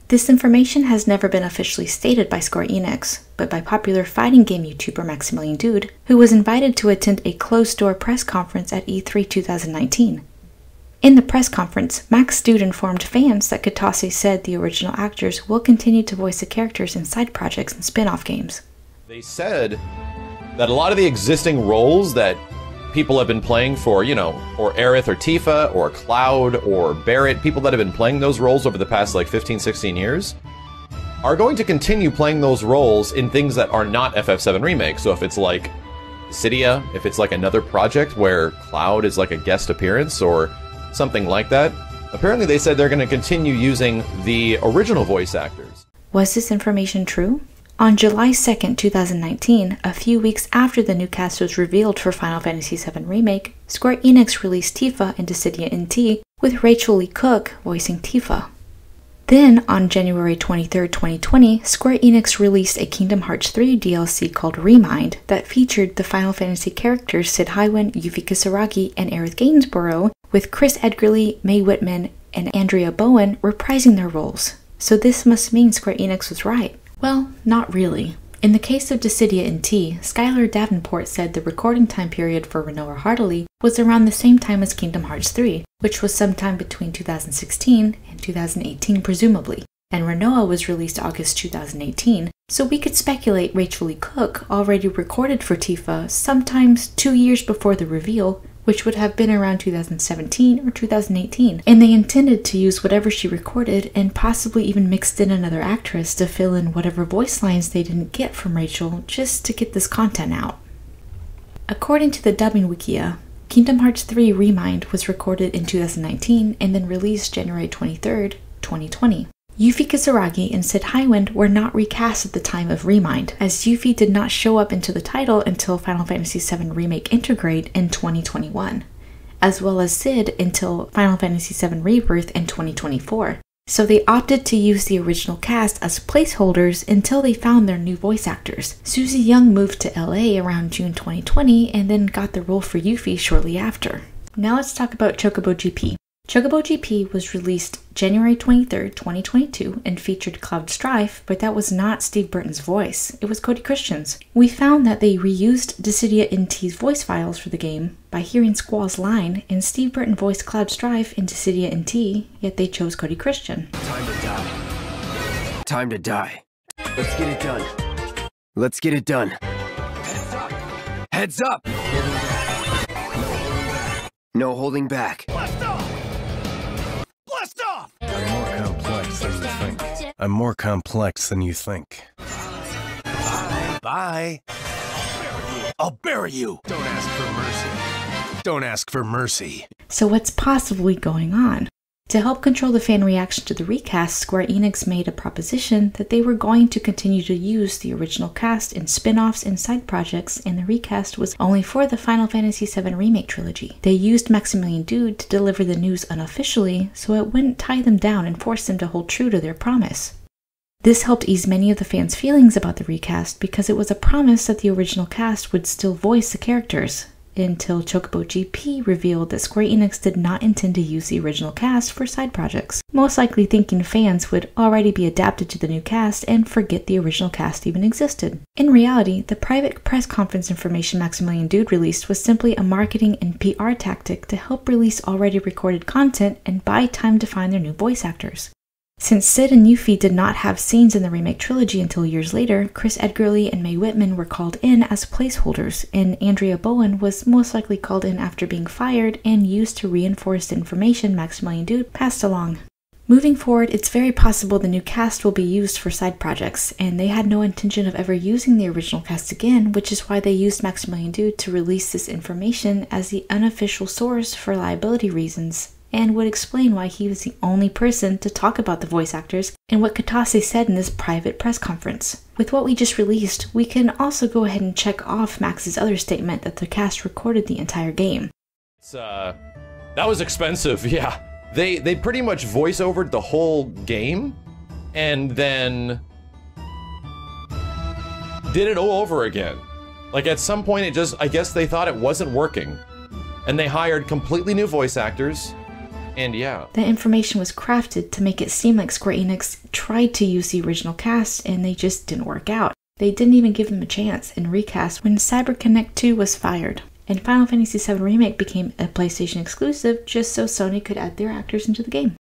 This information has never been officially stated by Square Enix, but by popular fighting game YouTuber Maximillian Dood, who was invited to attend a closed-door press conference at E3 2019. In the press conference, Max Dood informed fans that Kitase said the original actors will continue to voice the characters in side projects and spin-off games. They said that a lot of the existing roles that people have been playing for, or Aerith or Tifa or Cloud or Barrett, people that have been playing those roles over the past like 15, 16 years, are going to continue playing those roles in things that are not FF7 Remake. So if it's like Cydia, if it's like another project where Cloud is like a guest appearance or something like that, apparently they said they're going to continue using the original voice actors. Was this information true? On July 2nd, 2019, a few weeks after the new cast was revealed for Final Fantasy VII Remake, Square Enix released Tifa in Dissidia NT, with Rachel Lee Cook voicing Tifa. Then, on January 23, 2020, Square Enix released a Kingdom Hearts 3 DLC called Remind that featured the Final Fantasy characters Sid Highwind, Yuffie Kisaragi, and Aerith Gainsborough, with Chris Edgerly, Mae Whitman, and Andrea Bowen reprising their roles. So this must mean Square Enix was right. Well, not really. In the case of Dissidia NT, Skylar Davenport said the recording time period for Rinoa Heartily was around the same time as Kingdom Hearts 3, which was sometime between 2016 and 2018 presumably, and Rinoa was released August 2018, so we could speculate Rachel Lee Cook already recorded for Tifa sometimes 2 years before the reveal, which would have been around 2017 or 2018, and they intended to use whatever she recorded and possibly even mixed in another actress to fill in whatever voice lines they didn't get from Rachel just to get this content out. According to the dubbing wikia, Kingdom Hearts 3 Remind was recorded in 2019 and then released January 23rd, 2020. Yuffie Kisaragi and Sid Highwind were not recast at the time of Remind, as Yuffie did not show up into the title until Final Fantasy VII Remake Intergrade in 2021, as well as Sid until Final Fantasy VII Rebirth in 2024. So they opted to use the original cast as placeholders until they found their new voice actors. Susie Young moved to LA around June 2020 and then got the role for Yuffie shortly after. Now let's talk about Chocobo GP. Chocobo GP was released January 23rd, 2022 and featured Cloud Strife, but that was not Steve Burton's voice, it was Cody Christian's. We found that they reused Dissidia NT's voice files for the game by hearing Squall's line, and Steve Burton voiced Cloud Strife in Dissidia NT, yet they chose Cody Christian. Time to die. Time to die. Let's get it done. Let's get it done. Heads up! Heads up! No holding back. Blast off! Blast off! I'm more complex than you think. Bye. I'll bury you. Don't ask for mercy. Don't ask for mercy. So what's possibly going on? To help control the fan reaction to the recast, Square Enix made a proposition that they were going to continue to use the original cast in spin-offs and side projects, and the recast was only for the Final Fantasy VII Remake trilogy. They used Maximillian Dood to deliver the news unofficially, so it wouldn't tie them down and force them to hold true to their promise. This helped ease many of the fans' feelings about the recast because it was a promise that the original cast would still voice the characters, until Chocobo GP revealed that Square Enix did not intend to use the original cast for side projects, most likely thinking fans would already be adapted to the new cast and forget the original cast even existed. In reality, the private press conference information Maximillian Dood released was simply a marketing and PR tactic to help release already recorded content and buy time to find their new voice actors. Since Sid and Yuffie did not have scenes in the remake trilogy until years later, Chris Edgerly and Mae Whitman were called in as placeholders, and Andrea Bowen was most likely called in after being fired and used to reinforce the information Maximillian Dood passed along. Moving forward, it's very possible the new cast will be used for side projects, and they had no intention of ever using the original cast again, which is why they used Maximillian Dood to release this information as the unofficial source for liability reasons, and would explain why he was the only person to talk about the voice actors and what Kitase said in this private press conference. With what we just released, we can also go ahead and check off Max's other statement that the cast recorded the entire game. That was expensive, yeah. They pretty much voice-overed the whole game, and then did it all over again. Like at some point it just, I guess they thought it wasn't working. And they hired completely new voice actors. And yeah. The information was crafted to make it seem like Square Enix tried to use the original cast and they just didn't work out. They didn't even give them a chance and recast when CyberConnect 2 was fired. And Final Fantasy VII Remake became a PlayStation exclusive just so Sony could add their actors into the game.